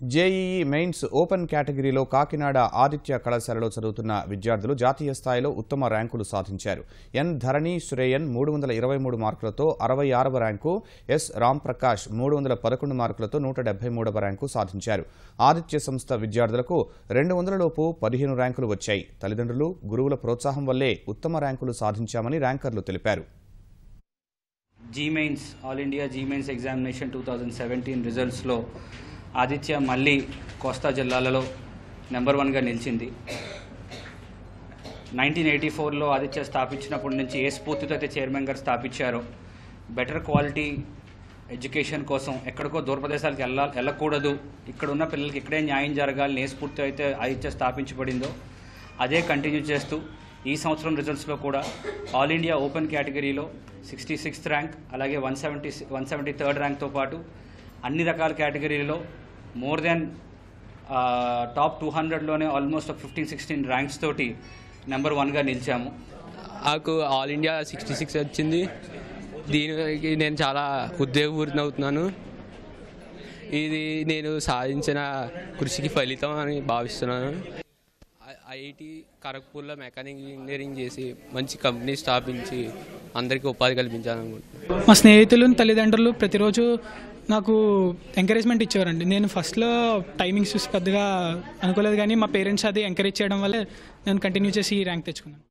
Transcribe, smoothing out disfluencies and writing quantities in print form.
JEE mains open కేటగిరీలో కాకినాడ ఆదిత్య కళాశాలలో చదువుతున్న విద్యార్థులు జాతీయ స్థాయిలో ఉత్తమ ర్యాంకులు సాధించారు. ఎన్ ధరణి శ్రేయన్ 323 మార్కులతో 66వ ర్యాంకు, ఎస్ రాంప్రకాష్ 311 మార్కులతో 173వ ర్యాంకు సాధించారు. ఆదిత్య సంస్థ విద్యార్థులకు 200 లోపు 15 ర్యాంకులు వచ్చాయి. తల్లిదండ్రులు, గురువుల ప్రోత్సాహం వల్లే ఉత్తమ ర్యాంకులు సాధించామని ర్యాంకర్లు తెలిపారు. జీమెయిన్స్ ఆల్ ఇండియా జీమెయిన్స్ ఎగ్జామినేషన్ 2017 రిజల్ట్స్లో ఆదిత్య మళ్ళీ కోస్తా జిల్లాలలో నెంబర్ 1గా నిలిచింది. 1984లో ఆదిత్య స్థాపించినప్పటి నుంచి ఏ స్ఫూర్తితో అయితే చైర్మన్ గారు స్థాపించారో, బెటర్ క్వాలిటీ ఎడ్యుకేషన్ కోసం ఎక్కడికో దూర ప్రదేశాలకు వెళ్ళకూడదు, ఇక్కడ ఉన్న పిల్లలకి ఇక్కడే న్యాయం జరగాలని ఏ స్ఫూర్తి అయితే ఆదిత్య స్థాపించబడిందో అదే కంటిన్యూ చేస్తూ ఈ సంవత్సరం రిజల్ట్స్లో కూడా ఆల్ ఇండియా ఓపెన్ కేటగిరీలో 66th ర్యాంక్, అలాగే 173rd ర్యాంక్తో పాటు అన్ని రకాల కేటగిరీలో మోర్ దెన్ టాప్ 200లోనే ఆల్మోస్ట్ 15-16 ర్యాంక్స్ తోటి నెంబర్ 1గా నిలిచాము. నాకు ఆల్ ఇండియా 66 వచ్చింది. దీనికి నేను చాలా ఉద్వేగపూరితమవుతున్నాను. ఇది నేను సాధించిన కృషికి ఫలితం అని భావిస్తున్నాను. ఐఐటి ఖరగ్పూర్లో మెకానికల్ ఇంజనీరింగ్ చేసి మంచి కంపెనీ స్థాపించి అందరికీ ఉపాధి కల్పించాలనుకుంటున్నాను. మా స్నేహితులు, తల్లిదండ్రులు ప్రతిరోజు నాకు ఎంకరేజ్మెంట్ ఇచ్చేవారండి. నేను ఫస్ట్లో టైమింగ్స్ చూసి పెద్దగా అనుకోలేదు, కానీ మా పేరెంట్స్ అది ఎంకరేజ్ చేయడం వల్ల నేను కంటిన్యూ చేసి ఈ ర్యాంక్ తెచ్చుకున్నాను.